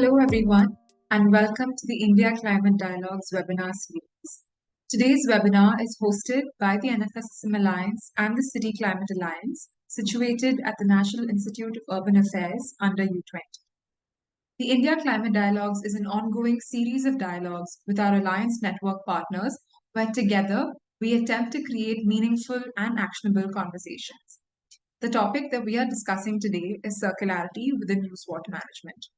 Hello, everyone, and welcome to the India Climate Dialogues webinar series. Today's webinar is hosted by the NFSSM Alliance and the City Climate Alliance, situated at the National Institute of Urban Affairs under U20. The India Climate Dialogues is an ongoing series of dialogues with our Alliance network partners, where together we attempt to create meaningful and actionable conversations. The topic that we are discussing today is circularity within youth water management.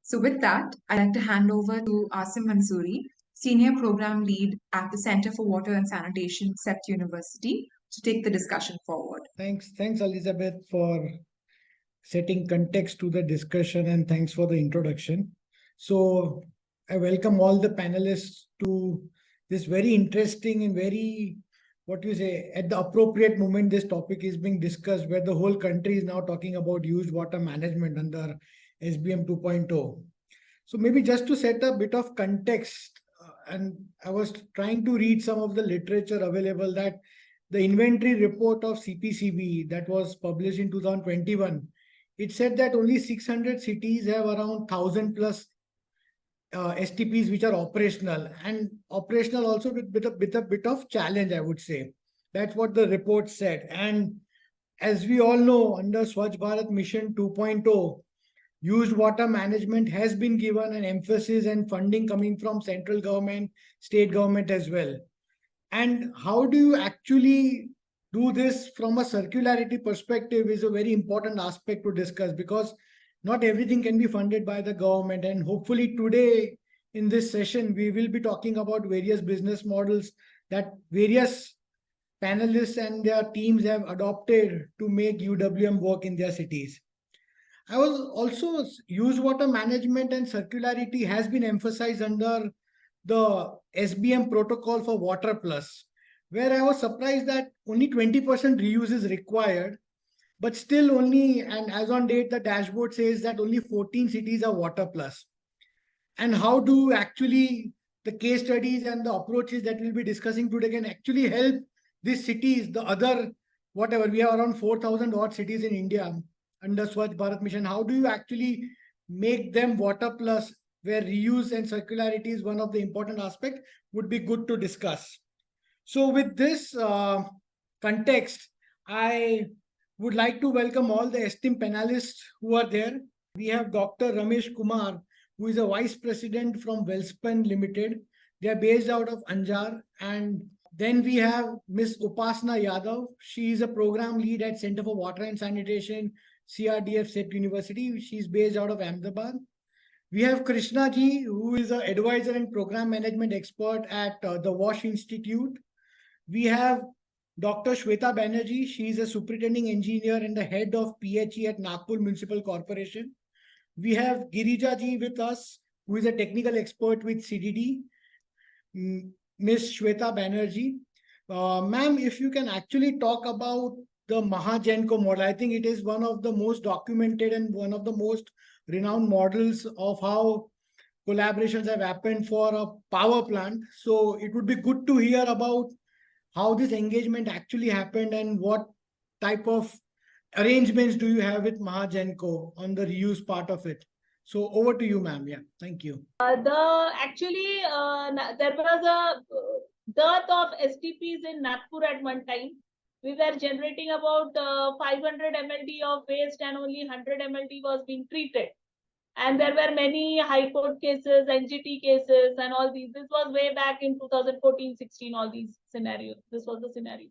So with that, I'd like to hand over to Asim Mansoori, Senior Program Lead at the Center for Water and Sanitation, Septage University, to take the discussion forward. Thanks, Elizabeth, for setting context to the discussion, and thanks for the introduction. So I welcome all the panelists to this very interesting and very, at the appropriate moment, this topic is being discussed, where the whole country is now talking about used water management under SBM 2.0. So maybe just to set a bit of context, and I was trying to read some of the literature available, that the inventory report of CPCB that was published in 2021, it said that only 600 cities have around 1,000 plus STPs which are operational, and operational also with a bit of challenge, I would say. That's what the report said. And as we all know, under Swachh Bharat Mission 2.0, used water management has been given an emphasis and funding coming from central government, state government as well. And how do you actually do this from a circularity perspective is a very important aspect to discuss, because not everything can be funded by the government. And hopefully today in this session, we will be talking about various business models that various panelists and their teams have adopted to make UWM work in their cities. I was also, used water management and circularity has been emphasized under the SBM protocol for Water Plus, where I was surprised that only 20% reuse is required, but still only, and as on date, the dashboard says that only 14 cities are Water Plus. And how do actually the case studies and the approaches that we'll be discussing today can actually help these cities, the other, whatever, we have around 4,000 odd cities in India under Swachh Bharat Mission. How do you actually make them Water Plus, where reuse and circularity is one of the important aspects, would be good to discuss. So with this context, I would like to welcome all the esteemed panelists who are there. We have Dr. Ramesh Kumar, who is a Vice President from Welspun Limited. They are based out of Anjar. And then we have Ms. Upasana Yadav. She is a Program Lead at Center for Water and Sanitation, CRDF, Septage University. She is based out of Ahmedabad. We have Krishna ji, who is an advisor and program management expert at the WASH Institute. We have Dr. Shweta Banerjee. She is a superintending engineer and the head of PHE at Nagpur Municipal Corporation. We have Girija ji with us, who is a technical expert with CDD. Ms. Shweta Banerjee. Ma'am, if you can actually talk about the Mahagenco model. I think it is one of the most documented and one of the most renowned models of how collaborations have happened for a power plant. So it would be good to hear about how this engagement actually happened and what type of arrangements do you have with Mahagenco on the reuse part of it. So over to you, ma'am. Yeah, thank you. There was a dearth of STPs in Nagpur at one time. We were generating about 500 mld of waste, and only 100 mld was being treated. And there were many high court cases, NGT cases, and all these. This was way back in 2014-16, all these scenarios. This was the scenario.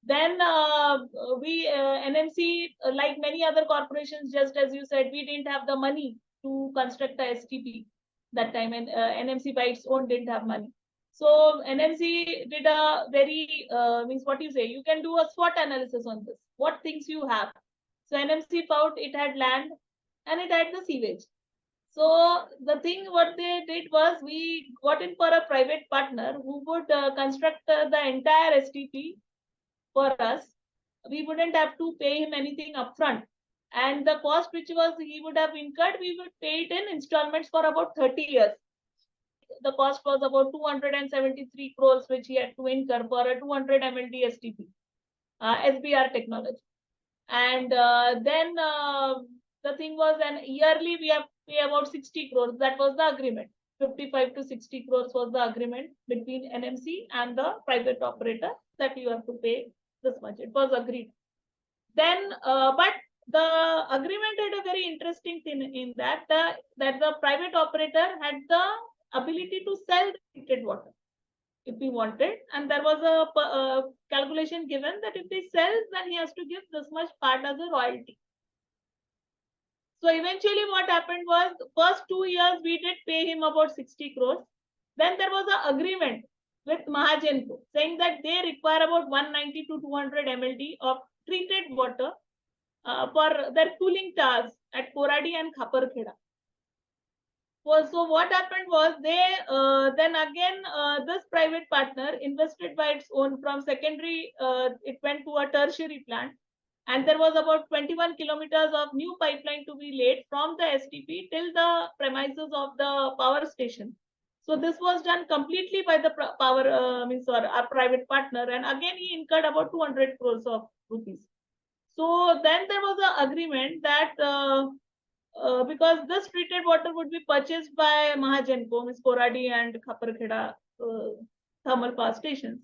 Then NMC, like many other corporations, just as you said, we didn't have the money to construct a STP that time, and NMC by its own didn't have money. So NMC did a very, you can do a SWOT analysis on this. What things you have. So NMC found it had land and it had the sewage. So the thing what they did was, we got in for a private partner who would construct the entire STP for us. We wouldn't have to pay him anything upfront. And the cost which he would have incurred, we would pay it in installments for about 30 years. The cost was about 273 crores, which he had to incur for a 200 mld STP, SBR technology. And then the thing was, and yearly we have pay about 60 crores. That was the agreement. 55 to 60 crores was the agreement between NMC and the private operator that you have to pay this much. It was agreed. Then, but the agreement had a very interesting thing in that the private operator had the ability to sell the treated water if he wanted, and there was a calculation given that if he sells, then he has to give this much part as a royalty. So eventually what happened was, the first 2 years we did pay him about 60 crores. Then there was an agreement with Mahagenco saying that they require about 190 to 200 mld of treated water for their cooling towers at Koradi and Khaparkheda. So what happened was then again this private partner invested by its own from secondary, it went to a tertiary plant, and there was about 21 kilometers of new pipeline to be laid from the STP till the premises of the power station. So this was done completely by the our private partner, and again he incurred about 200 crores of rupees. So then there was an agreement that because this treated water would be purchased by Mahagenco, Ms. Koradi and Khaparkheda thermal power stations.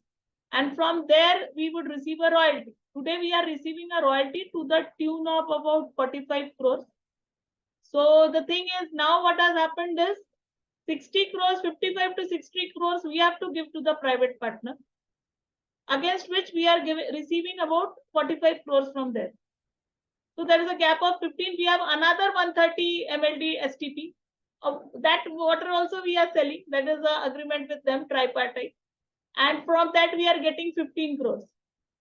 And from there, we would receive a royalty. Today, we are receiving a royalty to the tune of about 45 crores. So the thing is, now what has happened is 60 crores, 55 to 60 crores, we have to give to the private partner, against which we are receiving about 45 crores from there. So there is a gap of 15. We have another 130 mld STP. That water also we are selling. That is the agreement with them, tripartite. And from that we are getting 15 crores.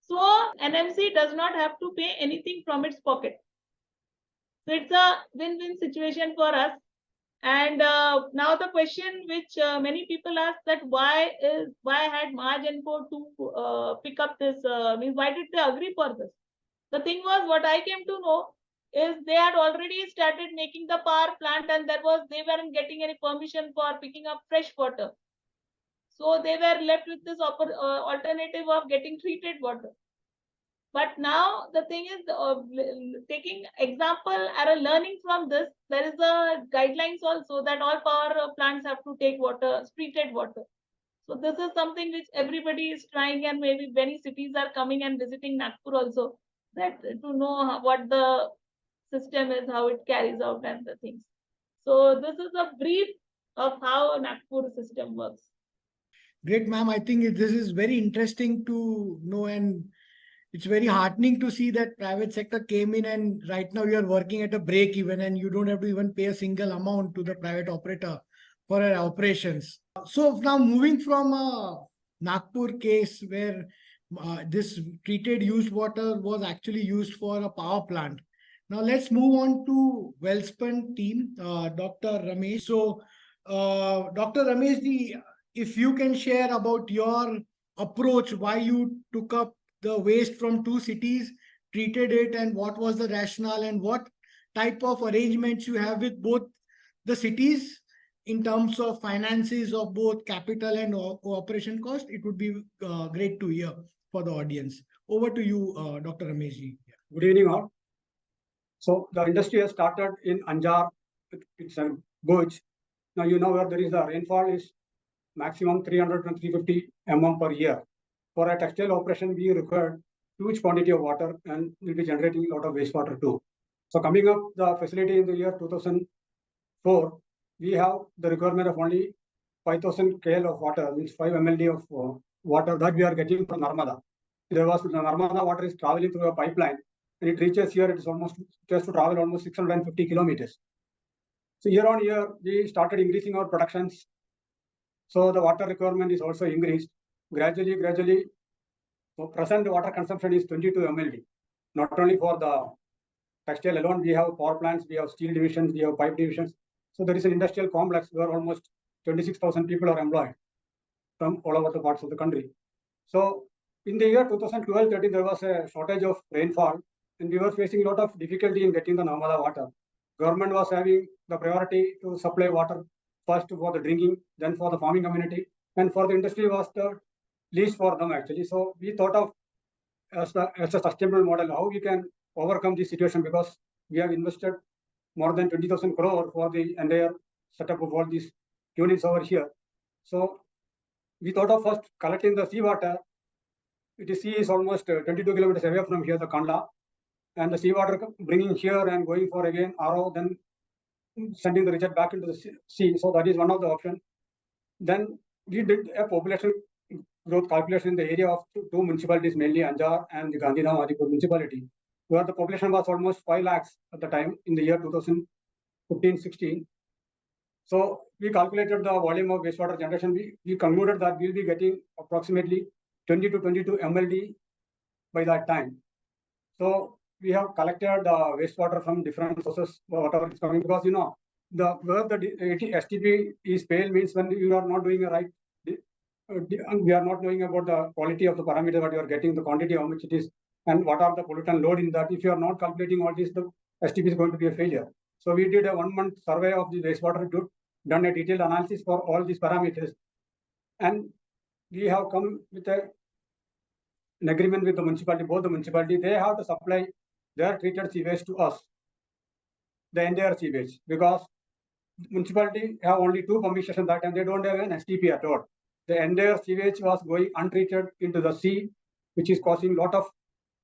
So NMC does not have to pay anything from its pocket. So it's a win-win situation for us. And now the question which many people ask, that why had Mahagenco to pick up this? Why did they agree for this? The thing was, what I came to know is they had already started making the power plant, and they weren't getting any permission for picking up fresh water. So they were left with this alternative of getting treated water. But now the thing is, taking example or learning from this, there is a guidelines also that all power plants have to take water, treated water. So this is something which everybody is trying, and maybe many cities are coming and visiting Nagpur also, that to know what the system is, how it carries out, and the things. So this is a brief of how Nagpur system works. Great, ma'am. I think this is very interesting to know, and it's very heartening to see that private sector came in, and right now you are working at a break even, and you don't have to even pay a single amount to the private operator for our operations. So now moving from a Nagpur case where this treated used water was actually used for a power plant. Now let's move on to Wellspun team, Dr. Ramesh. So Dr. Ramesh, if you can share about your approach, why you took up the waste from two cities, treated it, and what was the rationale, and what type of arrangements you have with both the cities in terms of finances of both capital and operation cost. It would be great to hear for the audience. Over to you, Dr. Ramesh. Good evening all. So the industry has started in Anjar. It's a Bhuj. Now you know where there is the rainfall is maximum 300 and 350 mm per year. For a textile operation, we require huge quantity of water, and will be generating a lot of wastewater too. So coming up the facility in the year 2004, we have the requirement of only 5,000 KL of water, means 5 mld of water that we are getting from Narmada. The Narmada water is traveling through a pipeline, and it reaches here. It has to travel almost 650 kilometers. So year on year, we started increasing our productions. So the water requirement is also increased gradually. So present water consumption is 22 mld. Not only for the textile alone, we have power plants, we have steel divisions, we have pipe divisions. So there is an industrial complex where almost 26,000 people are employed from all over the parts of the country. So in the year 2012-13, there was a shortage of rainfall, and we were facing a lot of difficulty in getting the Narmada water. Government was having the priority to supply water first for the drinking, then for the farming community, and for the industry was the least for them actually. So we thought of as a sustainable model how we can overcome this situation, because we have invested more than 20,000 crore for the entire setup of all these units over here. So we thought of first collecting the seawater. The sea is almost 22 kilometers away from here, the Kandla, and the seawater bringing here and going for again RO, then sending the reject back into the sea. So that is one of the options. Then we did a population growth calculation in the area of two municipalities, mainly Anjar and the Gandhidham Adipur municipality, where the population was almost 5 lakhs at the time in the year 2015-16. So we calculated the volume of wastewater generation. We concluded that we'll be getting approximately 20 to 22 MLD by that time. So we have collected wastewater from different sources, whatever is coming, because where the STP is pale means when you are not doing a right. We are not knowing about the quality of the parameter that you are getting, the quantity, how much it is, and what are the pollutant load in that. If you are not calculating all this, the STP is going to be a failure. So we did a 1 month survey of the wastewater, done a detailed analysis for all these parameters, and we have come with an agreement with the municipality. Both the municipality, they have to supply their treated sewage to us, the entire sewage, because municipality have only 2 pumping stations that time. They don't have an STP at all. The entire sewage was going untreated into the sea, which is causing a lot of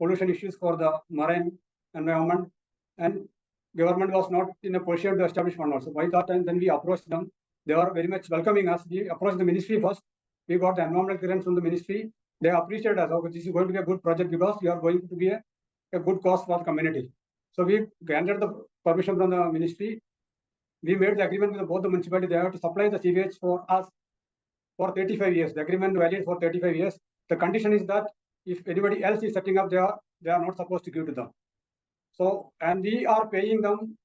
pollution issues for the marine environment. And government was not in a position to establish one also. By that time, then we approached them. They were very much welcoming us. We approached the ministry first. We got the environmental clearance from the ministry. They appreciated us. Okay, this is going to be a good project because we are going to be a good cause for the community. So we granted the permission from the ministry. We made the agreement with both the municipality. They have to supply the sewage for us for 35 years. The agreement valid for 35 years. The condition is that if anybody else is setting up, they are not supposed to give to them. So, and we are paying them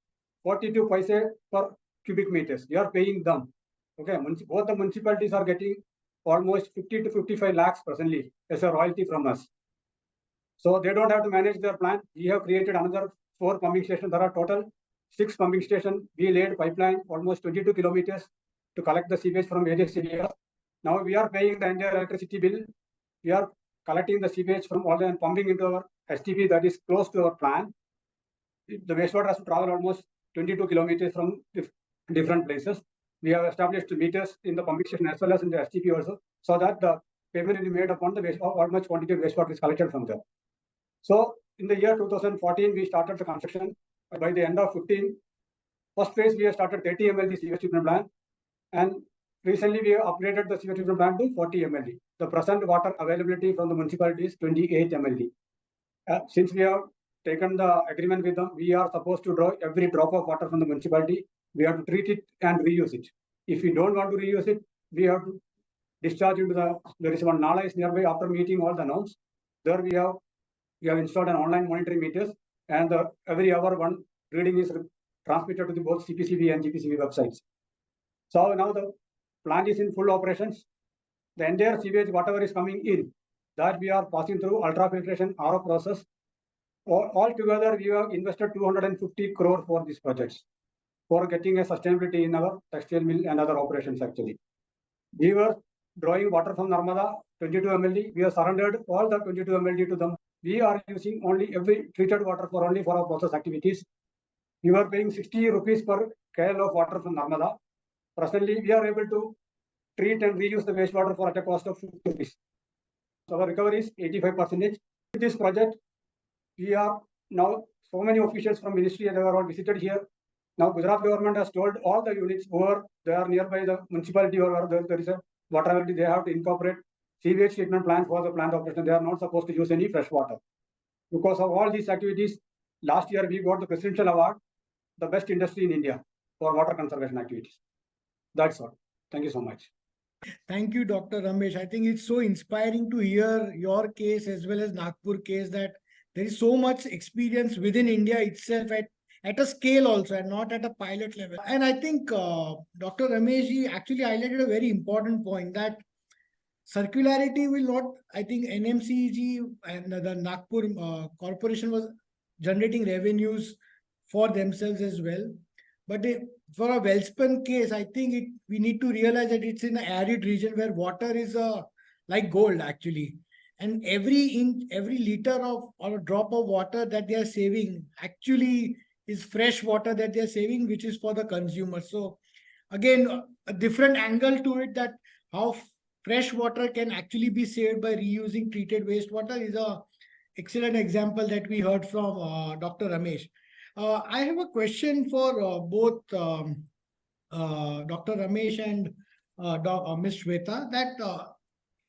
42 paise per cubic meters. We are paying them. Okay, both the municipalities are getting almost 50 to 55 lakhs presently as a royalty from us. So they don't have to manage their plant. We have created another 4 pumping stations. There are total 6 pumping stations. We laid pipeline almost 22 kilometers to collect the sewage from various areas. Now we are paying the entire electricity bill. We are collecting the sewage from all and pumping into our STP that is close to our plant. The wastewater has to travel almost 22 kilometers from different places. We have established meters in the pumping station as well as in the STP also, so that the payment will be made upon the how much quantity of wastewater is collected from there. So in the year 2014, we started the construction. By the end of 15, first phase we have started 30 MLD sewage treatment plant, and recently we have upgraded the sewage treatment plant to 40 MLD. The present water availability from the municipality is 28 MLD. Since we have taken the agreement with them, we are supposed to draw every drop of water from the municipality. We have to treat it and reuse it. If we don't want to reuse it, we have to discharge into there is one Nala is nearby. After meeting all the norms, there we have installed an online monitoring meters, and every hour one reading is transmitted to both CPCB and GPCB websites. So now the plant is in full operations. The entire sewage, whatever is coming in, that we are passing through ultrafiltration RO process. All together, we have invested 250 crore for these projects for getting a sustainability in our textile mill and other operations. Actually, we were drawing water from Narmada, 22 MLD. We have surrendered all the 22 MLD to them. We are using only every treated water for our process activities. We were paying 60 rupees per KL of water from Narmada. Presently, we are able to treat and reuse the wastewater for at a cost of 50 rupees. So our recovery is 85%. With this project, we are now so many officials from ministry and they are all visited here. Now Gujarat government has told all the units who they are nearby the municipality or there is a water availability, they have to incorporate sewage treatment plant for the plant operation. They are not supposed to use any fresh water. Because of all these activities, last year we got the presidential award, the best industry in India for water conservation activities. That's all. Thank you so much. Thank you, Dr. Ramesh. I think it's so inspiring to hear your case as well as Nagpur case, that there is so much experience within India itself at a scale also, and not at a pilot level. And I think Dr. Ramesh ji actually highlighted a very important point, that circularity will not, I think NMCG and the Nagpur corporation was generating revenues for themselves as well. But for a Welspun case, I think we need to realize that it's in an arid region where water is like gold actually. And every liter of or a drop of water that they are saving actually is fresh water that they're saving, which is for the consumer. So again, a different angle to it, that how fresh water can actually be saved by reusing treated wastewater is a excellent example that we heard from Dr. Ramesh. I have a question for both Dr. Ramesh and Ms. Shweta, that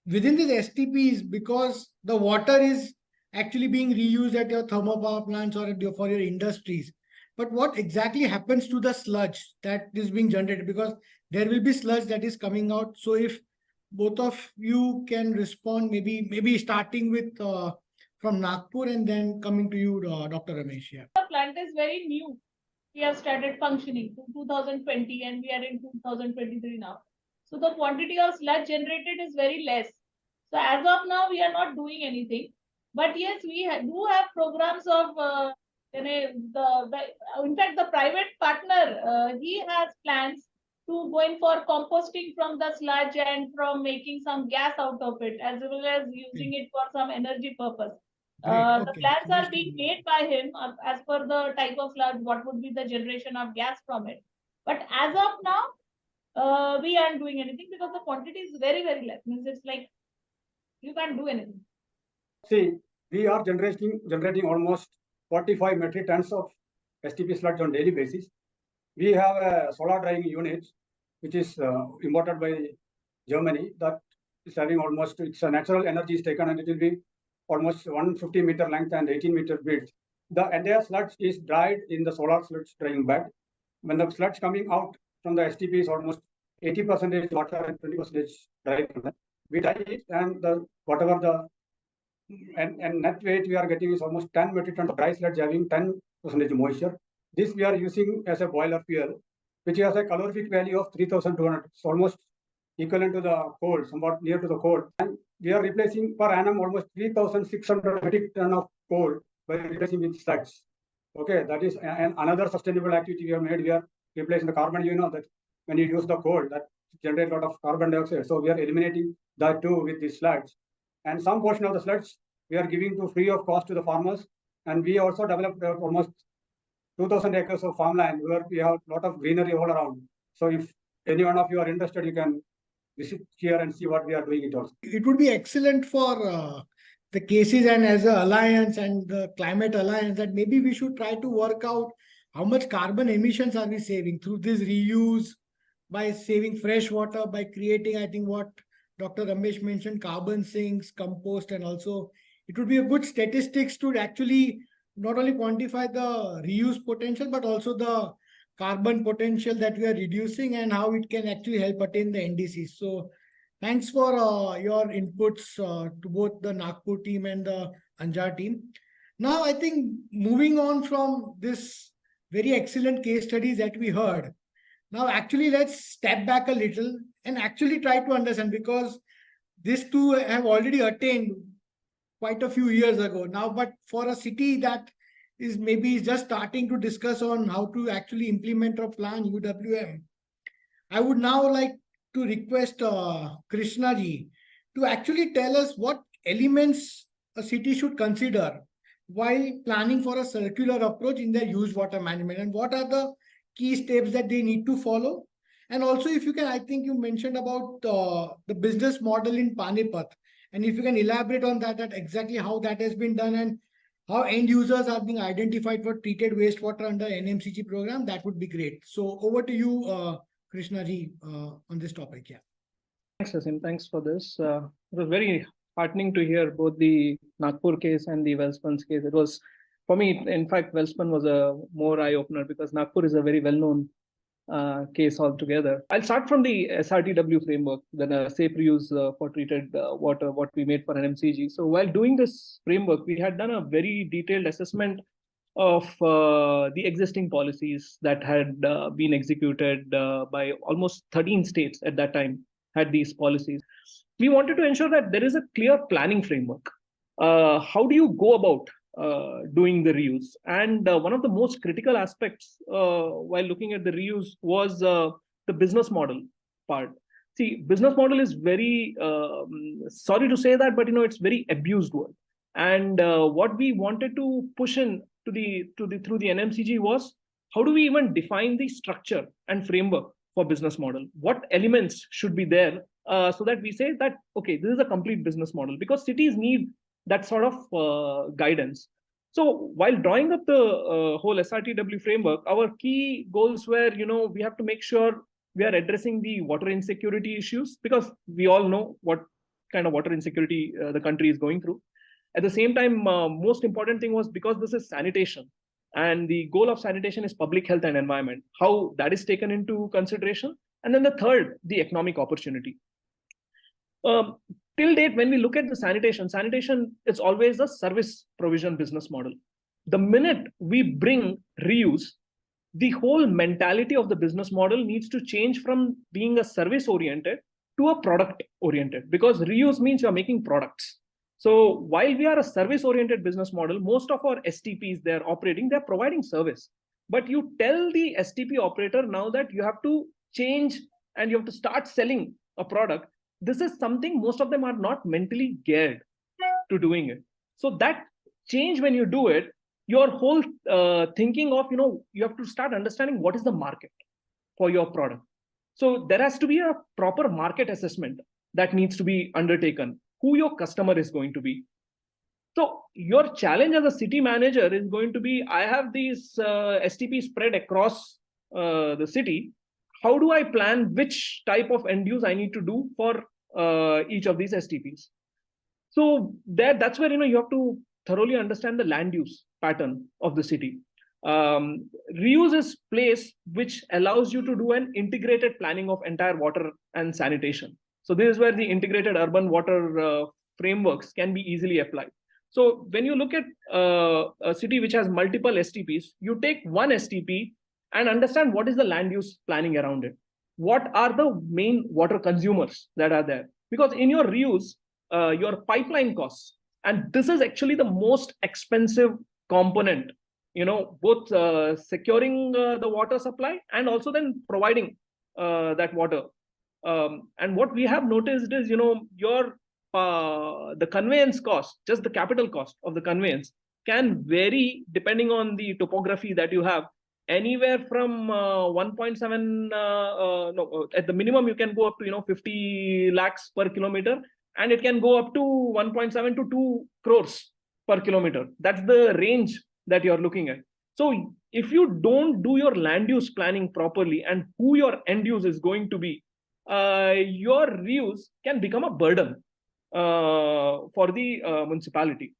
within these STPs, because the water is actually being reused at your thermal power plants or for your industries, but what exactly happens to the sludge that is being generated? Because there will be sludge that is coming out. So if both of you can respond, maybe starting with from Nagpur and then coming to you, Dr. Ramesh. Yeah. The plant is very new. We have started functioning in 2020 and we are in 2023 now. So the quantity of sludge generated is very less. So as of now, we are not doing anything. But yes, we do have programs of, in fact, the private partner, he has plans to going for composting from the sludge and from making some gas out of it, as well as using it for some energy purpose. The plans are being made by him as per the type of sludge, what would be the generation of gas from it. But as of now, we aren't doing anything because the quantity is very, very less. Means it's like you can't do anything. See, we are generating almost 45 metric tons of STP sludge on daily basis. We have a solar drying unit, which is imported by Germany, that is having almost, it's a natural energy is taken and it will be almost 150 meter length and 18 meter width. The entire sludge is dried in the solar sludge drying bed. When the sludge coming out from the STP is almost 80% water and 20% dry. We dry it, and whatever the and net weight we are getting is almost 10 metric tons of dry sludge having 10% moisture. This we are using as a boiler fuel, which has a calorific value of 3,200. It's almost equivalent to the coal, somewhat near to the coal. And we are replacing per annum almost 3,600 metric ton of coal by replacing with sludge. Okay, that is another sustainable activity we have made. We are replacing the carbon. You know that when you use the coal, that generates a lot of carbon dioxide. So we are eliminating that too with the sludge. And some portion of the sludge we are giving to free of cost to the farmers. And we also developed almost 2,000 acres of farmland where we have a lot of greenery all around. So if any one of you are interested, you can visit here and see what we are doing it also. It would be excellent for the cases and as an alliance and the climate alliance that maybe we should try to work out how much carbon emissions are we saving through this reuse, by saving fresh water, by creating, I think what Dr. Ramesh mentioned, carbon sinks, compost, and also it would be a good statistics to actually not only quantify the reuse potential, but also the carbon potential that we are reducing and how it can actually help attain the NDCs. So thanks for your inputs to both the Nagpur team and the Anjar team. Now, I think moving on from this very excellent case studies that we heard, now actually let's step back a little and actually try to understand, because these two have already attained quite a few years ago now, but for a city that is maybe just starting to discuss on how to actually implement or plan UWM, I would now like to request Krishna ji to actually tell us what elements a city should consider while planning for a circular approach in their used water management, and what are the key steps that they need to follow. And also, if you can, I think you mentioned about the business model in Panipat, and if you can elaborate on that exactly how that has been done and how end users are being identified for treated wastewater under NMCG program, that would be great. So over to you, Krishna ji, on this topic. Yeah. Thanks, Asim. Thanks for this. It was very heartening to hear both the Nagpur case and the Welspun case. It was, for me, in fact, Welspun was a more eye-opener because Nagpur is a very well-known case altogether. I'll start from the SRTW framework, the safe reuse for treated water, what we made for NMCG. So while doing this framework, we had done a very detailed assessment of the existing policies that had been executed by almost 13 states at that time had these policies. We wanted to ensure that there is a clear planning framework. How do you go about doing the reuse? And one of the most critical aspects while looking at the reuse was the business model part. See, business model is very, sorry to say that, but it's very abused word. And what we wanted to push in through the NMCG was, how do we even define the structure and framework for business model? What elements should be there so that we say that, okay, this is a complete business model, because cities need that sort of guidance. So while drawing up the whole SRTW framework, our key goals were, we have to make sure we are addressing the water insecurity issues, because we all know what kind of water insecurity the country is going through. At the same time, most important thing was, because this is sanitation, and the goal of sanitation is public health and environment, how that is taken into consideration. And then the third, the economic opportunity. Till date, when we look at the sanitation, it's always a service provision business model. The minute we bring reuse, the whole mentality of the business model needs to change from being a service oriented to a product oriented, because reuse means you're making products. So while we are a service oriented business model, most of our STPs they're providing service. But you tell the STP operator now that you have to change and you have to start selling a product. This is something most of them are not mentally geared to doing it. So that change, when you do it, your whole thinking of, you have to start understanding what is the market for your product. So there has to be a proper market assessment that needs to be undertaken, who your customer is going to be. So your challenge as a city manager is going to be, I have these STP spread across the city. How do I plan which type of end use I need to do for each of these STPs? So that's where you have to thoroughly understand the land use pattern of the city. Reuse is place which allows you to do an integrated planning of entire water and sanitation. So this is where the integrated urban water frameworks can be easily applied. So when you look at a city which has multiple STPs, you take one STP and understand what is the land use planning around it. What are the main water consumers that are there? Because in your reuse, your pipeline costs, and this is actually the most expensive component, both securing the water supply and also then providing that water. And what we have noticed is, the conveyance cost, just the capital cost of the conveyance, can vary depending on the topography that you have. Anywhere from 1.7, at the minimum, you can go up to 50 lakhs per kilometer, and it can go up to 1.7 to 2 crores per kilometer. That's the range that you're looking at. So if you don't do your land use planning properly and who your end use is going to be, your reuse can become a burden for the municipality.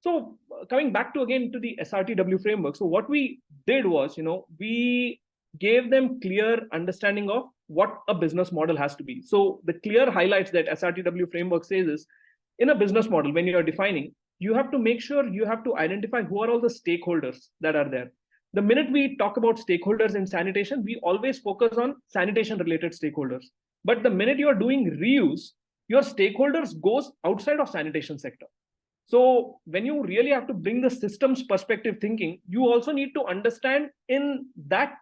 So coming back to the SRTW framework. So what we did was, we gave them clear understanding of what a business model has to be. So the clear highlights that SRTW framework says is, in a business model, when you are defining, you have to make sure you have to identify who are all the stakeholders that are there. The minute we talk about stakeholders in sanitation, we always focus on sanitation related stakeholders. But the minute you are doing reuse, your stakeholders goes outside of sanitation sector. So when you really have to bring the systems perspective thinking, you also need to understand in that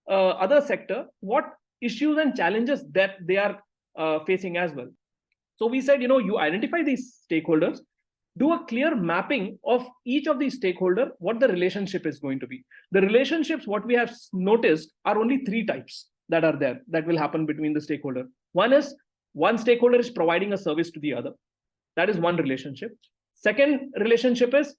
other sector what issues and challenges that they are facing as well. So we said, you identify these stakeholders, do a clear mapping of each of these stakeholders, what the relationship is going to be. The relationships, what we have noticed, are only 3 types that are there that will happen between the stakeholder. One is, one stakeholder is providing a service to the other. That is one relationship. Second relationship is,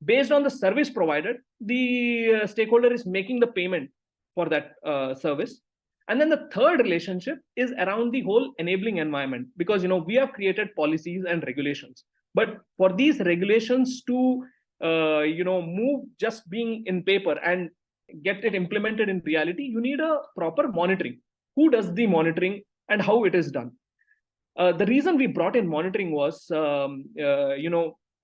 based on the service provided, the stakeholder is making the payment for that service. And then the third relationship is around the whole enabling environment, because we have created policies and regulations. But for these regulations to move just being in paper and get it implemented in reality, you need a proper monitoring. Who does the monitoring and how it is done? The reason we brought in monitoring was,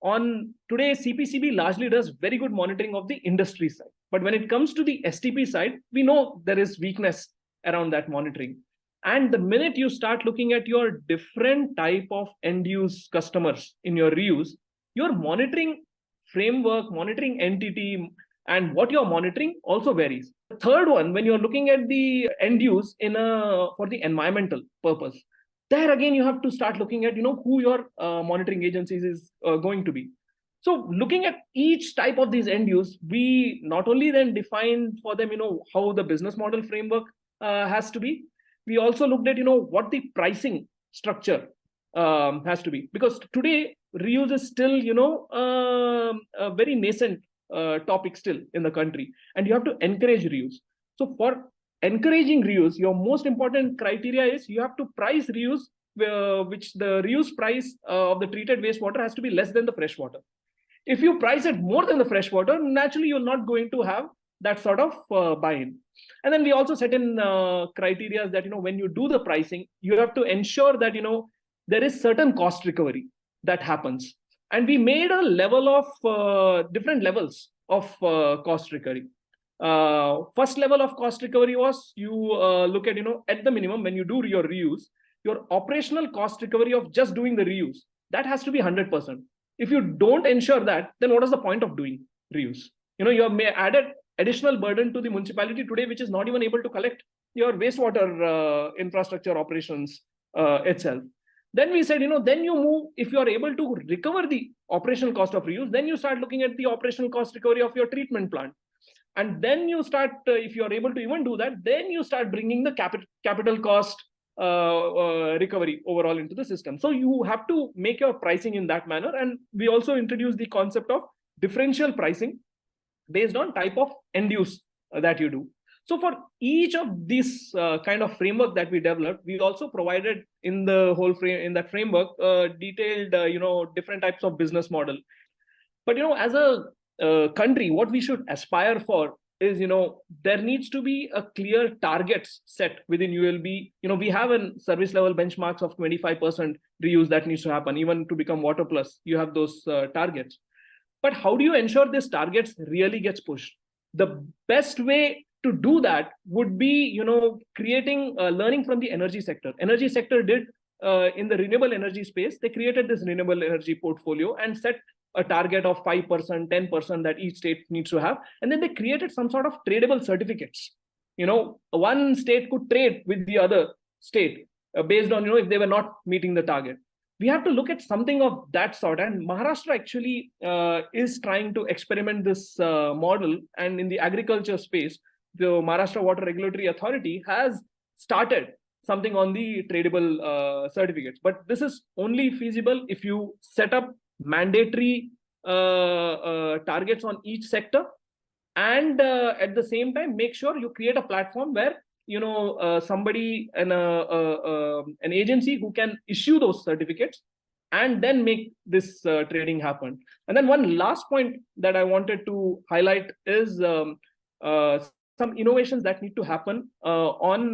on today, CPCB largely does very good monitoring of the industry side. But when it comes to the STP side, we know there is weakness around that monitoring. And the minute you start looking at your different type of end use customers in your reuse, your monitoring framework, monitoring entity, and what you're monitoring also varies. The third one, when you're looking at the end use for the environmental purpose, there again, you have to start looking at, who your monitoring agencies is going to be. So looking at each type of these end use, we not only then defined for them, how the business model framework has to be, we also looked at, what the pricing structure has to be. Because today, reuse is still, a very nascent topic still in the country, and you have to encourage reuse. So for encouraging reuse, your most important criteria is you have to price reuse, which the reuse price of the treated wastewater has to be less than the fresh water. If you price it more than the fresh water, naturally you're not going to have that sort of buy-in. And then we also set in criteria that, when you do the pricing, you have to ensure that, there is certain cost recovery that happens. And we made a level of different levels of cost recovery. First level of cost recovery was you look at, at the minimum, when you do your reuse, your operational cost recovery of just doing the reuse, that has to be 100%. If you don't ensure that, then what is the point of doing reuse? You have added additional burden to the municipality today, which is not even able to collect your wastewater infrastructure operations itself. Then we said, then you move, if you are able to recover the operational cost of reuse, then you start looking at the operational cost recovery of your treatment plant. And then you start, if you are able to even do that, then you start bringing the capital cost recovery overall into the system. So you have to make your pricing in that manner. And we also introduced the concept of differential pricing based on type of end use that you do. So for each of these kind of framework that we developed, we also provided in the whole in that framework detailed, different types of business model. But as a country, what we should aspire for is, there needs to be a clear targets set within ULB. We have a service level benchmarks of 25% reuse that needs to happen. Even to become water plus, you have those targets. But how do you ensure this targets really gets pushed? The best way to do that would be, creating learning from the energy sector. Energy sector did in the renewable energy space, they created this renewable energy portfolio and set a target of 5%, 10% that each state needs to have. And then they created some sort of tradable certificates. One state could trade with the other state based on, if they were not meeting the target. We have to look at something of that sort. And Maharashtra actually is trying to experiment this model. And in the agriculture space, the Maharashtra Water Regulatory Authority has started something on the tradable certificates. But this is only feasible if you set up mandatory targets on each sector, and at the same time make sure you create a platform where somebody and an agency who can issue those certificates and then make this trading happen. And then one last point that I wanted to highlight is some innovations that need to happen on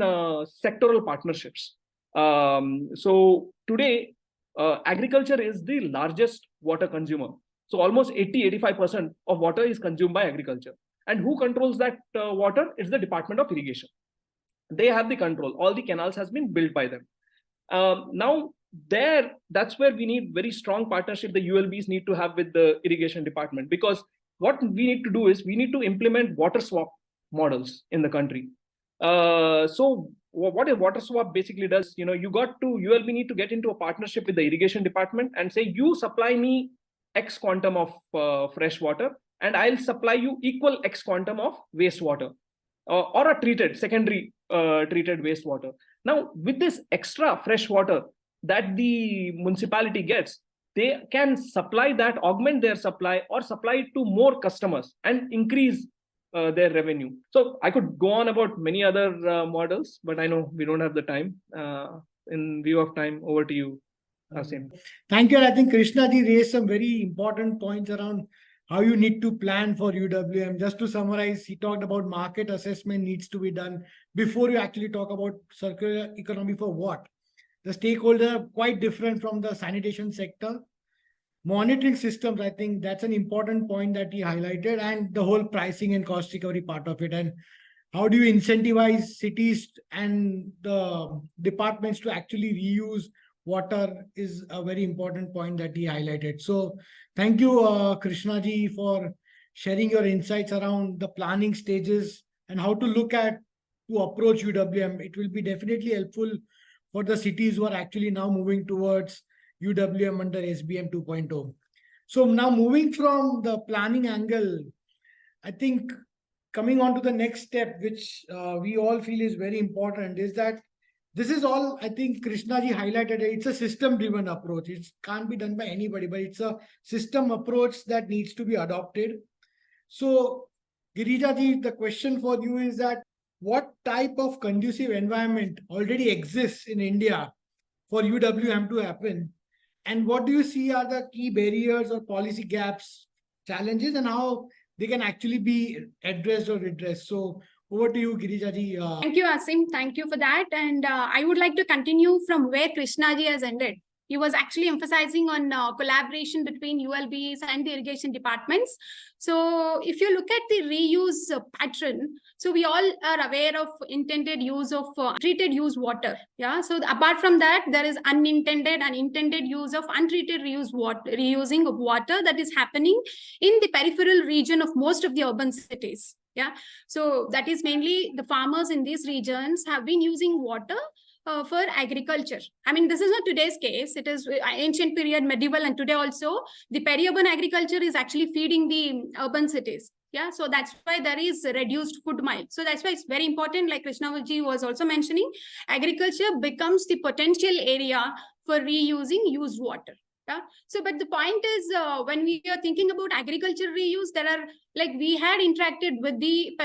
sectoral partnerships. So today, agriculture is the largest water consumer. So almost 80-85% of water is consumed by agriculture. And who controls that water? It's the Department of Irrigation. They have the control. All the canals has been built by them. Now, that's where we need very strong partnership the ULBs need to have with the irrigation department, because what we need to do is we need to implement water swap models in the country. So what a water swap basically does, ULB need to get into a partnership with the irrigation department and say, you supply me X quantum of fresh water, and I'll supply you equal X quantum of wastewater or a secondary treated wastewater. Now, with this extra fresh water that the municipality gets, they can supply that, augment their supply, or supply it to more customers and increase their revenue. So I could go on about many other models, but I know we don't have the time. In view of time, over to you, Asim. Thank you. I think Krishna ji raised some very important points around how you need to plan for UWM. Just to summarize, he talked about market assessment needs to be done before you actually talk about circular economy for what. The stakeholders are quite different from the sanitation sector. Monitoring systems, I think that's an important point that he highlighted, and the whole pricing and cost recovery part of it. And how do you incentivize cities and the departments to actually reuse water is a very important point that he highlighted. So thank you, Krishna ji, for sharing your insights around the planning stages and how to look at to approach UWM. It will be definitely helpful for the cities who are actually now moving towards UWM under SBM 2.0. So now moving from the planning angle, I think coming on to the next step, which we all feel is very important, is that this is all, I think Krishnaji highlighted it. It's a system-driven approach. It can't be done by anybody, but it's a system approach that needs to be adopted. So, Girijaji, the question for you is that what type of conducive environment already exists in India for UWM to happen? And what do you see are the key barriers or policy gaps, challenges, and how they can actually be addressed or redressed? So over to you, Girijaji. Thank you, Asim. Thank you for that. And I would like to continue from where Krishnaji has ended. He was actually emphasizing on collaboration between ULBs and the irrigation departments. So if you look at the reuse pattern, so we all are aware of intended use of treated use water. Yeah. So apart from that, there is unintended and intended use of untreated reusing of water that is happening in the peripheral region of most of the urban cities. Yeah. So that is mainly the farmers in these regions have been using water for agriculture. I mean, this is not today's case. It is ancient period, medieval, and today also the peri-urban agriculture is actually feeding the urban cities. Yeah, so that's why there is reduced food mile. So that's why it's very important, like Krishnavaji was also mentioning, agriculture becomes the potential area for reusing used water. Yeah. So, but the point is, when we are thinking about agriculture reuse, there are, like, we had interacted with the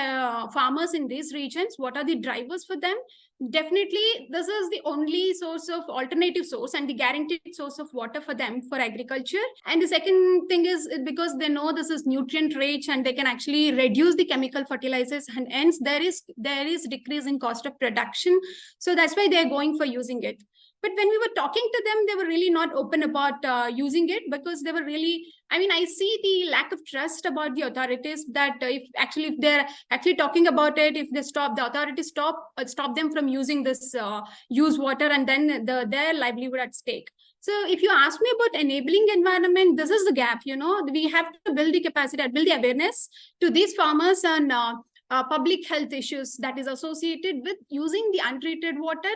farmers in these regions. What are the drivers for them? Definitely, this is the only source of alternative source and the guaranteed source of water for them for agriculture. And the second thing is because they know this is nutrient rich and they can actually reduce the chemical fertilizers, and hence there is decrease in cost of production. So that's why they're going for using it. But when we were talking to them, they were really not open about using it, because they were really, I mean, I see the lack of trust about the authorities, that if they're actually talking about it, if they stop, the authorities stop them from using this used water, and then their livelihood at stake. So if you ask me about enabling environment, this is the gap, you know, we have to build the capacity, build the awareness to these farmers on public health issues that is associated with using the untreated water.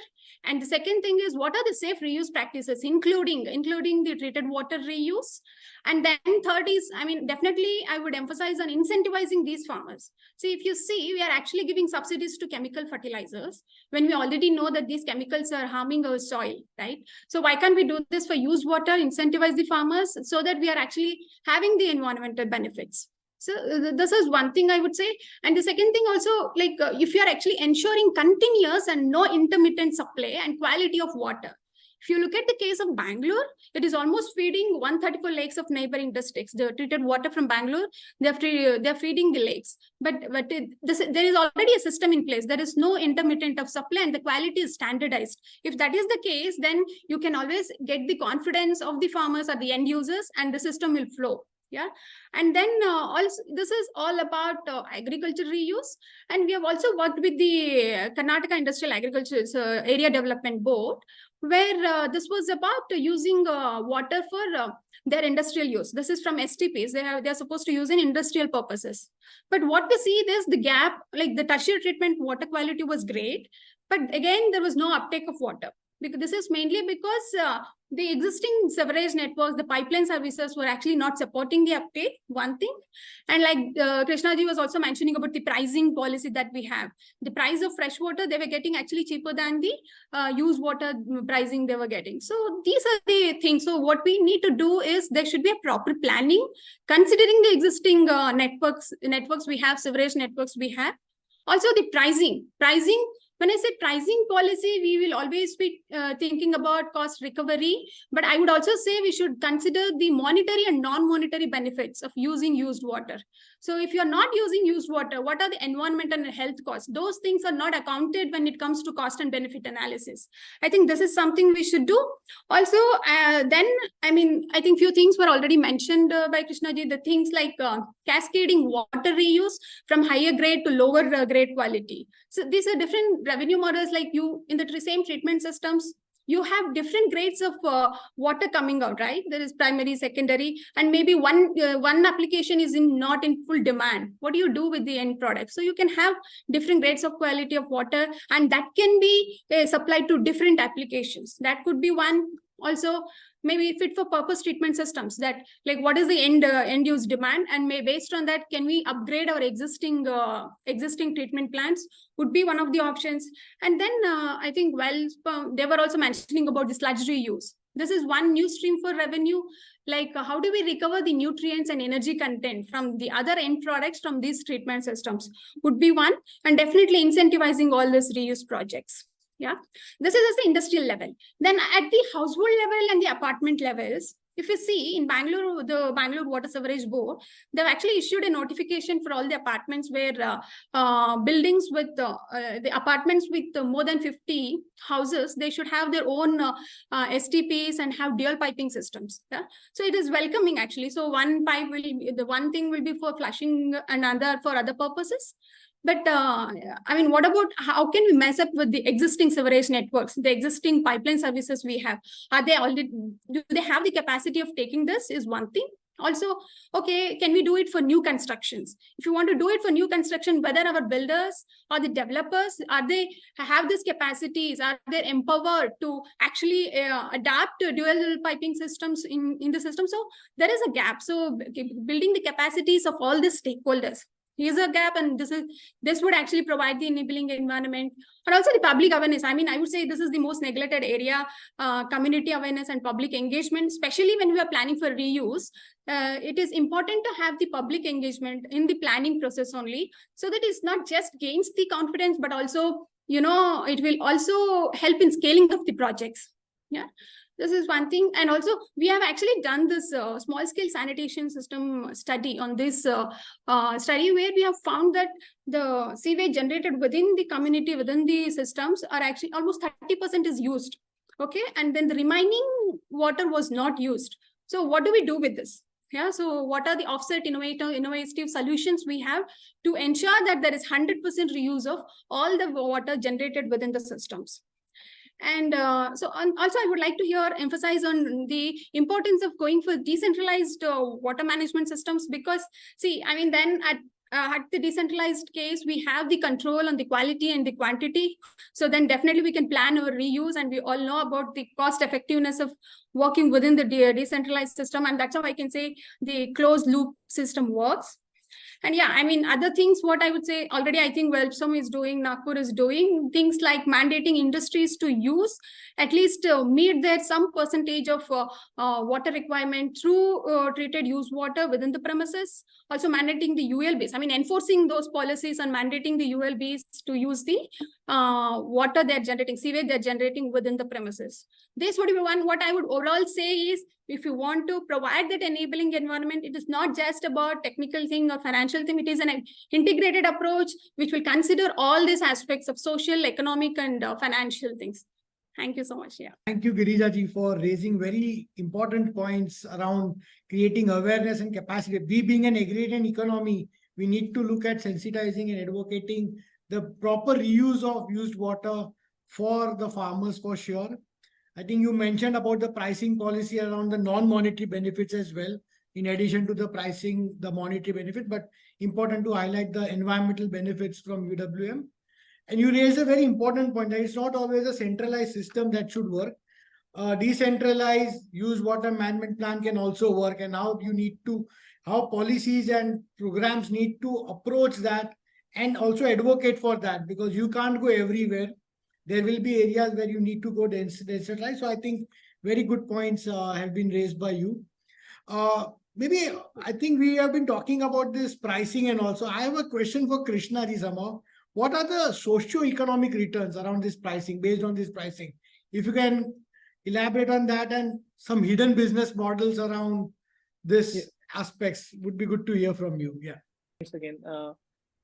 And the second thing is, what are the safe reuse practices, including the treated water reuse. And then third is, I mean, definitely I would emphasize on incentivizing these farmers. See, if you see, we are actually giving subsidies to chemical fertilizers when we already know that these chemicals are harming our soil, right? So why can't we do this for used water, incentivize the farmers so that we are actually having the environmental benefits? So this is one thing I would say. And the second thing also, like if you are actually ensuring continuous and no intermittent supply and quality of water. If you look at the case of Bangalore, it is almost feeding 134 lakes of neighboring districts. The treated water from Bangalore, they're feeding the lakes. But there is already a system in place. There is no intermittent of supply and the quality is standardized. If that is the case, then you can always get the confidence of the farmers or the end users, and the system will flow. Yeah. And then also this is all about agriculture reuse. And we have also worked with the Karnataka Industrial Agriculture Area Development Board, where this was about using water for their industrial use. This is from STPs. They're supposed to use in industrial purposes. But what we see is the gap, like the tertiary treatment water quality was great, but again, there was no uptake of water. Because this is mainly because the existing sewerage networks, the pipeline services were actually not supporting the uptake, one thing. And like Krishnaji was also mentioning about the pricing policy that we have. The price of fresh water, they were getting actually cheaper than the used water pricing they were getting. So these are the things. So what we need to do is there should be a proper planning, considering the existing networks we have, sewerage networks we have. Also the pricing. When I say pricing policy, we will always be thinking about cost recovery, but I would also say we should consider the monetary and non-monetary benefits of using used water. So if you're not using used water, what are the environmental and health costs? Those things are not accounted when it comes to cost and benefit analysis. I think this is something we should do. Also, then, I mean, I think few things were already mentioned by Krishnaji, the things like cascading water reuse from higher grade to lower grade quality. So these are different revenue models, like you in the same treatment systems, you have different grades of water coming out, right? There is primary, secondary, and maybe one application is not in full demand. What do you do with the end product? So you can have different grades of quality of water, and that can be supplied to different applications. That could be one. Also, maybe fit for purpose treatment systems, that like what is the end use demand, and based on that, can we upgrade our existing treatment plants, would be one of the options. And then I think, well, they were also mentioning about the sludge reuse. This is one new stream for revenue. Like how do we recover the nutrients and energy content from the other end products from these treatment systems would be one. And definitely incentivizing all these reuse projects. Yeah, this is at the industrial level. Then at the household level and the apartment levels, if you see in Bangalore, the Bangalore Water Sewerage Board, they've actually issued a notification for all the apartments where buildings with the apartments with more than 50 houses, they should have their own STPs and have dual piping systems. Yeah? So it is welcoming actually. So one pipe will be, the one thing will be for flushing, another for other purposes. But I mean, what about how can we mess up with the existing sewerage networks, the existing pipeline services we have? Are they already, do they have the capacity of taking this is one thing. Also, okay, can we do it for new constructions? If you want to do it for new construction, whether our builders or the developers, are they have these capacities? Are they empowered to actually adapt to dual piping systems in the system? So there is a gap. So building the capacities of all these stakeholders. Here's a gap, and this would actually provide the enabling environment. And also the public awareness. I mean, I would say this is the most neglected area, community awareness and public engagement, especially when we are planning for reuse. It is important to have the public engagement in the planning process only, so that it's not just gains the confidence, but also, you know, it will also help in scaling of the projects. Yeah. This is one thing. And also, we have actually done this small-scale sanitation system study on this study, where we have found that the sewage generated within the community, within the systems, are actually almost 30% is used. Okay, and then the remaining water was not used. So what do we do with this? Yeah, so what are the offset innovative solutions we have to ensure that there is 100% reuse of all the water generated within the systems? And also I would like to emphasize on the importance of going for decentralized water management systems, because see, I mean, then at the decentralized case, we have the control on the quality and the quantity. So then definitely we can plan our reuse, and we all know about the cost effectiveness of working within the decentralized system. And that's how I can say the closed loop system works. And yeah, I mean, other things, what I would say already, I think Wellspome is doing, Nagpur is doing things like mandating industries to use, at least meet their some percentage of water requirement through treated used water within the premises. Also mandating the ULBs, I mean, enforcing those policies and mandating the ULBs to use the water they're generating, sewage they're generating within the premises. This would be one. What I would overall say is, if you want to provide that enabling environment, it is not just about technical thing or financial thing. It is an integrated approach which will consider all these aspects of social, economic, and financial things. Thank you so much. Yeah. Thank you, Girija ji, for raising very important points around creating awareness and capacity. We being an agrarian economy, we need to look at sensitizing and advocating the proper reuse of used water for the farmers, for sure. I think you mentioned about the pricing policy around the non-monetary benefits as well, in addition to the pricing, the monetary benefit, but important to highlight the environmental benefits from UWM. And you raised a very important point that it's not always a centralized system that should work. Decentralized used water management plan can also work, and how you need to, how policies and programs need to approach that and also advocate for that, because you can't go everywhere. There will be areas where you need to go decentralized. So I think very good points have been raised by you. Maybe I think we have been talking about this pricing, and also I have a question for Krishna ji somehow. What are the socio-economic returns around this pricing, based on this pricing? If you can elaborate on that, and some hidden business models around this aspects, would be good to hear from you. Yeah. Thanks again.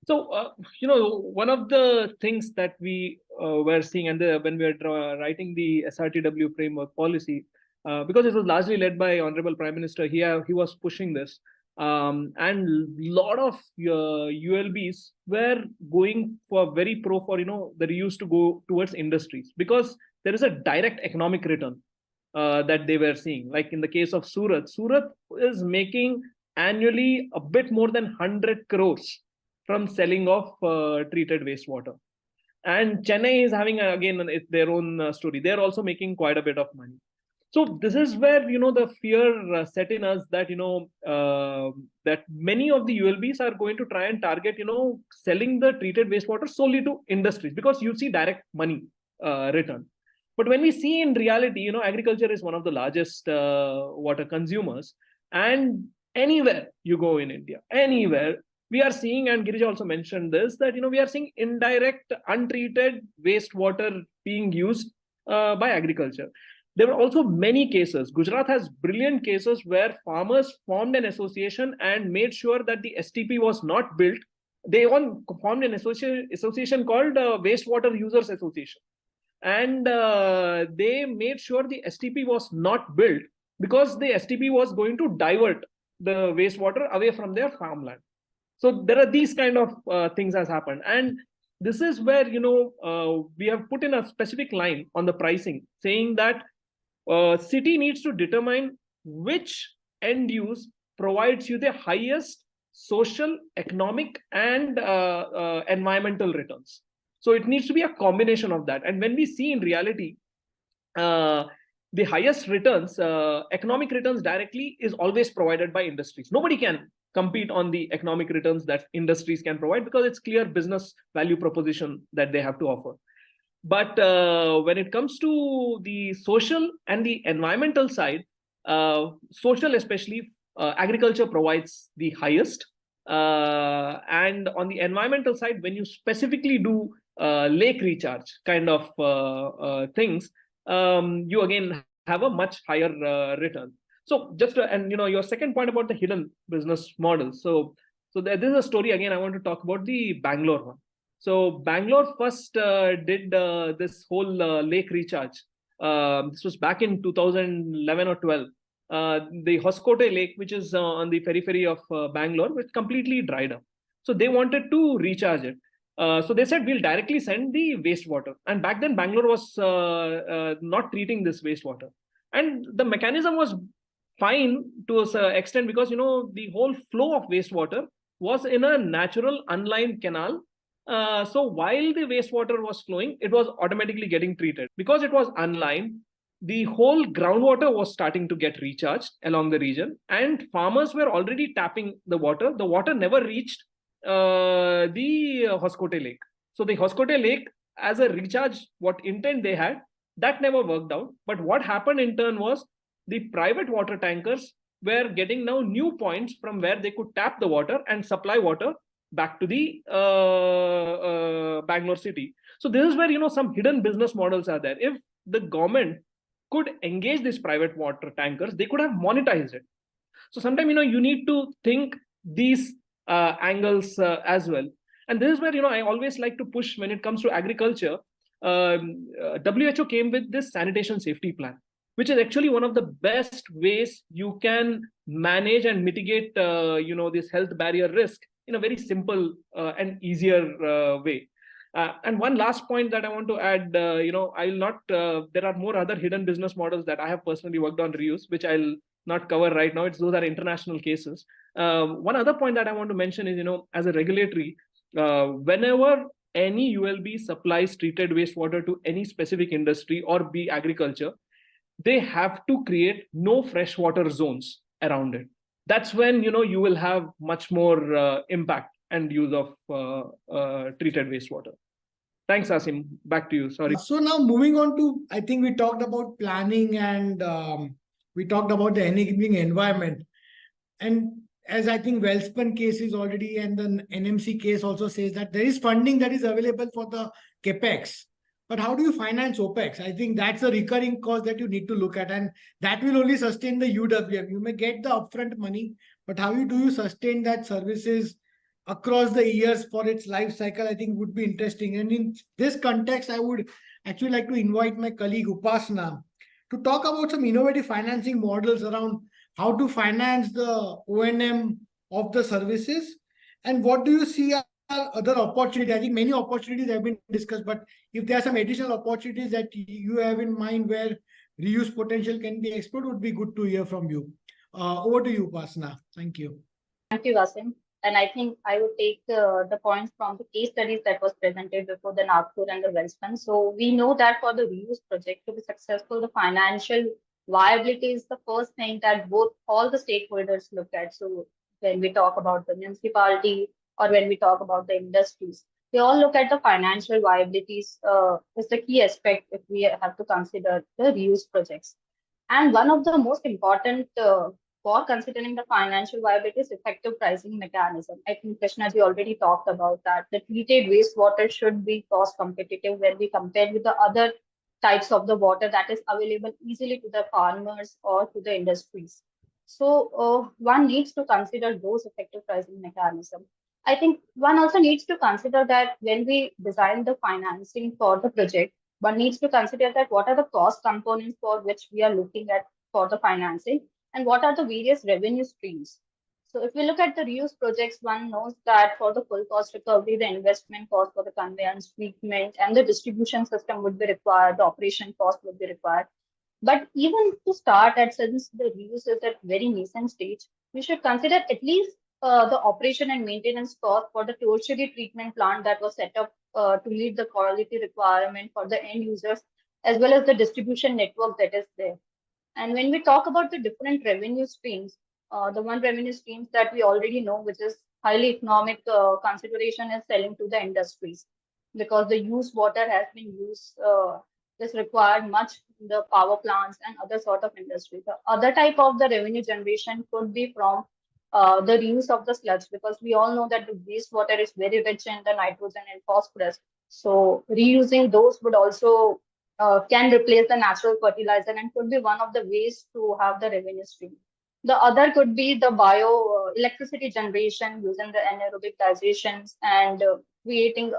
So, you know, one of the things that we were seeing, and when we were writing the SRTW framework policy, because it was largely led by Honorable Prime Minister, he was pushing this. And a lot of ULBs were going for very pro for, you know, the reuse to go towards industries, because there is a direct economic return that they were seeing. Like in the case of Surat is making annually a bit more than 100 crores from selling of treated wastewater. And Chennai is having, again, their own story. They're also making quite a bit of money. So this is where, the fear set in us that, that many of the ULBs are going to try and target, selling the treated wastewater solely to industries, because you see direct money return. But when we see in reality, agriculture is one of the largest water consumers. And anywhere you go in India, anywhere, we are seeing, and Girija also mentioned this, that, we are seeing indirect, untreated wastewater being used by agriculture. There were also many cases. Gujarat has brilliant cases where farmers formed an association and made sure that the STP was not built. They all formed an association called Wastewater Users Association. And they made sure the STP was not built because the STP was going to divert the wastewater away from their farmland. So there are these kind of things has happened. And this is where, we have put in a specific line on the pricing saying that city needs to determine which end use provides you the highest social, economic, and environmental returns. So it needs to be a combination of that. And when we see in reality, the highest returns, economic returns directly, is always provided by industries. Nobody can compete on the economic returns that industries can provide because it's clear business value proposition that they have to offer. But when it comes to the social and the environmental side, social especially, agriculture provides the highest. And on the environmental side, when you specifically do lake recharge kind of things, you again have a much higher return. So just and your second point about the hidden business model. So this is a story again. I want to talk about the Bangalore one. So Bangalore first did this whole lake recharge. This was back in 2011 or 12. The Hoskote Lake, which is on the periphery of Bangalore, was completely dried up. So they wanted to recharge it. So they said, we'll directly send the wastewater. And back then, Bangalore was not treating this wastewater. And the mechanism was fine to an extent because, the whole flow of wastewater was in a natural unlined canal. So while the wastewater was flowing, it was automatically getting treated. Because it was unlined, the whole groundwater was starting to get recharged along the region, and farmers were already tapping the water. The water never reached the Hoskote Lake. So the Hoskote Lake, as a recharge, what intent they had, that never worked out. But what happened in turn was the private water tankers were getting now new points from where they could tap the water and supply water back to the Bangalore city. So this is where, some hidden business models are there. If the government could engage these private water tankers, they could have monetized it. So sometimes, you need to think these angles as well. And this is where, I always like to push when it comes to agriculture. WHO came with this sanitation safety plan, which is actually one of the best ways you can manage and mitigate, this health barrier risk in a very simple and easier way. And one last point that I want to add, I'll not, there are more other hidden business models that I have personally worked on reuse, which I'll not cover right now. Those are international cases. One other point that I want to mention is, as a regulatory, whenever any ULB supplies treated wastewater to any specific industry or be agriculture, they have to create no freshwater zones around it. That's when, you will have much more impact and use of treated wastewater. Thanks, Asim. Back to you. Sorry. So now moving on to, I think we talked about planning and we talked about the enabling environment. And as I think Welspun case is already, and the NMC case also says that there is funding that is available for the capex. But how do you finance OPEX? I think that's a recurring cost that you need to look at, and that will only sustain the UWM. You may get the upfront money, but how do you sustain that services across the years for its life cycle, I think would be interesting. And in this context, I would actually like to invite my colleague Upasana to talk about some innovative financing models around how to finance the O&M of the services, and what do you see are other opportunities. I think many opportunities have been discussed, but if there are some additional opportunities that you have in mind where reuse potential can be explored, would be good to hear from you. Over to you, Upasana. Thank you. Thank you, Wasim. And I think I would take the points from the case studies that was presented before the Nagpur and the Welspun. So we know that for the reuse project to be successful, the financial Viability is the first thing that all the stakeholders look at. So when we talk about the municipality or when we talk about the industries, they all look at the financial viabilities is the key aspect if we have to consider the reuse projects. And one of the most important for considering the financial viability is effective pricing mechanism. I think Krishnaji already talked about that. The treated wastewater should be cost competitive when we compare with the other types of the water that is available easily to the farmers or to the industries. So one needs to consider those effective pricing mechanism. I think one also needs to consider that when we design the financing for the project, one needs to consider that what are the cost components for which we are looking at for the financing and what are the various revenue streams. So if we look at the reuse projects, one knows that for the full cost recovery, the investment cost for the conveyance, treatment, and the distribution system would be required, the operation cost would be required. But even to start at, since the reuse is at very nascent stage, we should consider at least the operation and maintenance cost for the tertiary treatment plant that was set up to meet the quality requirement for the end users, as well as the distribution network that is there. And when we talk about the different revenue streams, the one revenue streams that we already know, which is highly economic consideration, is selling to the industries, because the used water has been used is required much in the power plants and other sort of industry. The other type of the revenue generation could be from the reuse of the sludge, because we all know that the wastewater is very rich in the nitrogen and phosphorus. So reusing those would also can replace the natural fertilizer and could be one of the ways to have the revenue stream. The other could be the bio electricity generation using the anaerobic digestions and creating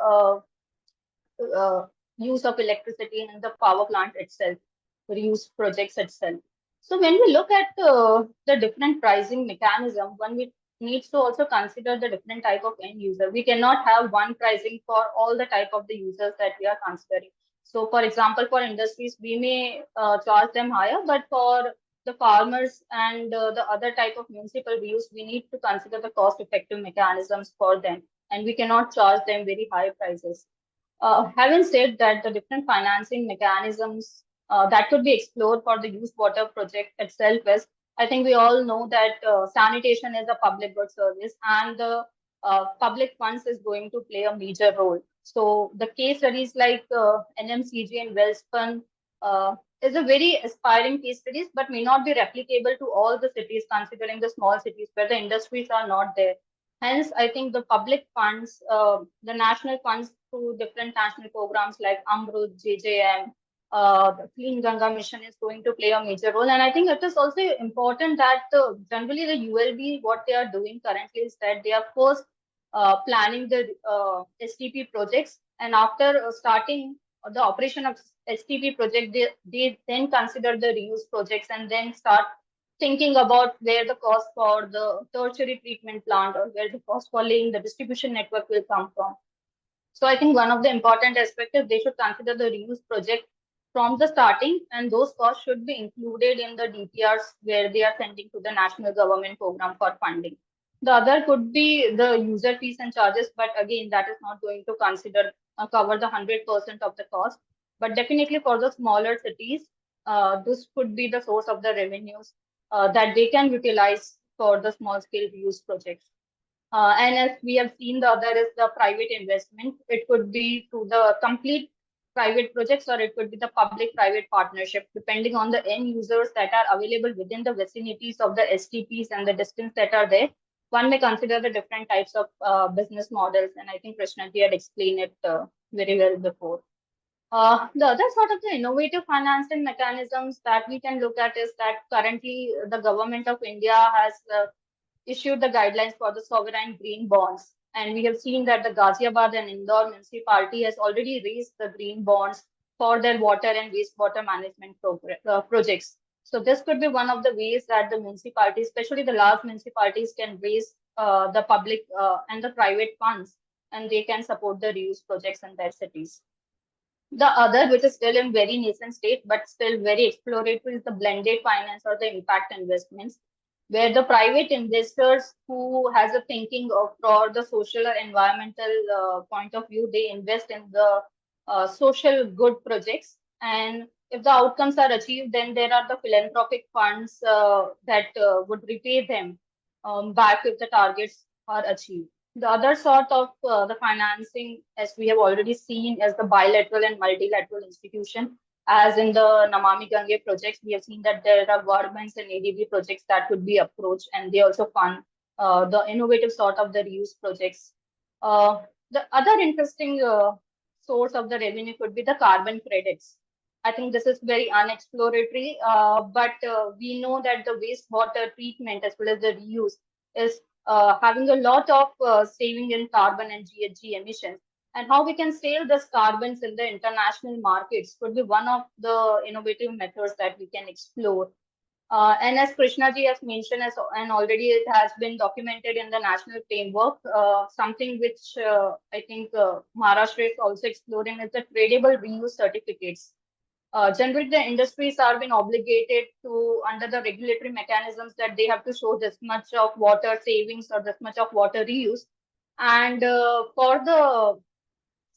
use of electricity in the power plant itself, reuse projects itself. So when we look at the different pricing mechanism, one needs to also consider the different type of end user. We cannot have one pricing for all the type of the users that we are considering. So for example, for industries, we may charge them higher, but for the farmers and the other type of municipal reuse, we need to consider the cost effective mechanisms for them, and we cannot charge them very high prices. Having said that, the different financing mechanisms that could be explored for the used water project itself is, I think we all know that sanitation is a public good service, and the public funds is going to play a major role. So the case studies like NMCG and Wellspun is a very aspiring case studies, but may not be replicable to all the cities, considering the small cities where the industries are not there. Hence, I think the public funds, the national funds through different national programs like Amrut, JJM, the Clean Ganga mission is going to play a major role. And I think it is also important that generally the ULB, what they are doing currently is that they are first planning the STP projects, and after starting the operation of STP project, they then consider the reuse projects and then start thinking about where the cost for the tertiary treatment plant or where the cost for laying the distribution network will come from. So I think one of the important aspects is they should consider the reuse project from the starting, and those costs should be included in the DPRs where they are sending to the national government program for funding. The other could be the user fees and charges, but again, that is not going to consider cover the 100% of the cost. But definitely for the smaller cities, this could be the source of the revenues that they can utilize for the small scale reuse projects. And as we have seen, the other is the private investment. It could be through the complete private projects, or it could be the public-private partnership, depending on the end users that are available within the vicinities of the STPs and the distance that are there. One may consider the different types of business models, and I think Krishnaji had explained it very well before. The other sort of the innovative financing mechanisms that we can look at is that currently the government of India has issued the guidelines for the sovereign green bonds. And we have seen that the Ghaziabad and Indore municipality has already raised the green bonds for their water and wastewater management projects. So this could be one of the ways that the municipalities, especially the large municipalities, can raise the public and the private funds, and they can support the reuse projects in their cities. The other, which is still in very nascent state, but still very exploratory, is the blended finance or the impact investments, where the private investors who has a thinking of for the social or environmental point of view, they invest in the social good projects, and if the outcomes are achieved, then there are the philanthropic funds that would repay them back if the targets are achieved. The other sort of the financing, as we have already seen, as the bilateral and multilateral institution, as in the Namami Gange projects, we have seen that there are governments and ADB projects that could be approached, and they also fund the innovative sort of the reuse projects. The other interesting source of the revenue could be the carbon credits. I think this is very unexploratory, but we know that the wastewater treatment as well as the reuse is having a lot of saving in carbon and GHG emissions. And how we can sell this carbons in the international markets could be one of the innovative methods that we can explore. And as Krishna ji has mentioned, and already it has been documented in the national framework, something which I think Maharashtra is also exploring is the tradable reuse certificates. Generally, the industries are being obligated to, under the regulatory mechanisms, that they have to show this much of water savings or this much of water reuse. And for the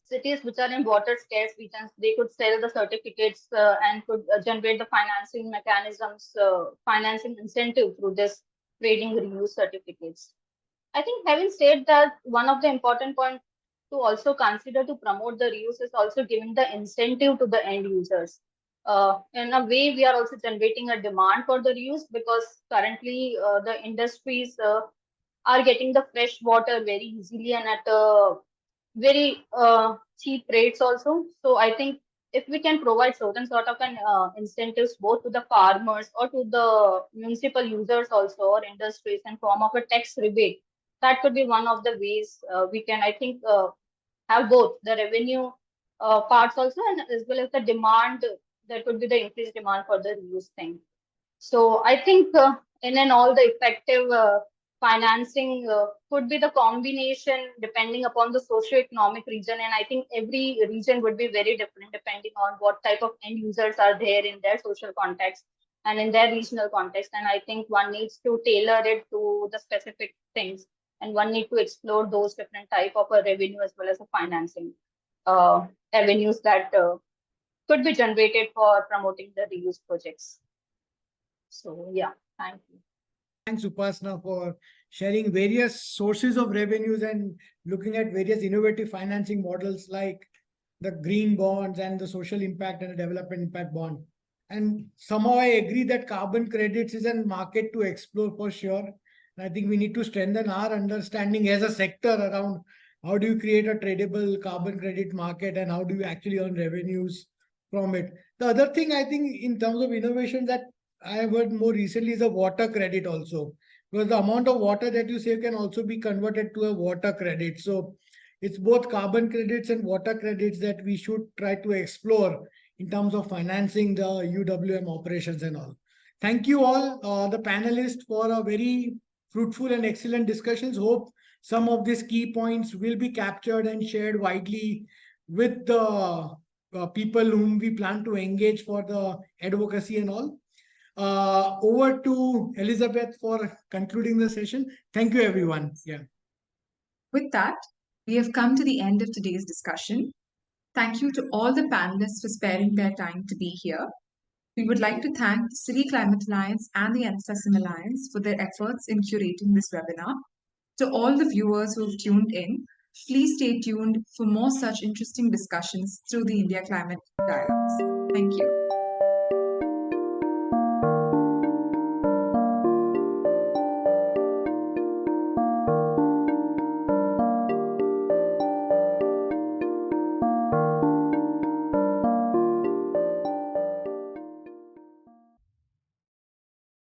cities which are in water scarce regions, they could sell the certificates and could generate the financing mechanisms, financing incentive through this trading reuse certificates. I think having said that, one of the important points to also consider to promote the reuse is also giving the incentive to the end users. In a way, we are also generating a demand for the reuse, because currently the industries are getting the fresh water very easily and at very cheap rates also. So I think if we can provide certain sort of an incentives both to the farmers or to the municipal users also, or industries, in form of a tax rebate, that could be one of the ways we can, I think, have both the revenue parts also, and as well as the demand. There could be the increased demand for the reuse thing. So I think in and all, the effective financing could be the combination depending upon the socio-economic region. And I think every region would be very different depending on what type of end users are there in their social context and in their regional context. And I think one needs to tailor it to the specific things, and one need to explore those different type of a revenue as well as a financing avenues that could be generated for promoting the reuse projects. So yeah, thank you. Thanks, Upasana, for sharing various sources of revenues and looking at various innovative financing models like the green bonds and the social impact and the development impact bond. And somehow I agree that carbon credits is a market to explore for sure. And I think we need to strengthen our understanding as a sector around how do you create a tradable carbon credit market and how do you actually earn revenues from it. The other thing I think in terms of innovation that I have heard more recently is a water credit also, because the amount of water that you save can also be converted to a water credit. So it's both carbon credits and water credits that we should try to explore in terms of financing the UWM operations and all. Thank you all, the panelists, for a very fruitful and excellent discussions. Hope some of these key points will be captured and shared widely with the people whom we plan to engage for the advocacy and all. Over to Elizabeth for concluding the session. Thank you, everyone. Yeah. With that, we have come to the end of today's discussion. Thank you to all the panelists for sparing their time to be here. We would like to thank the City Climate Alliance and the NFSSM Alliance for their efforts in curating this webinar. To all the viewers who have tuned in, please stay tuned for more such interesting discussions through the India Climate Dialogues. Thank you.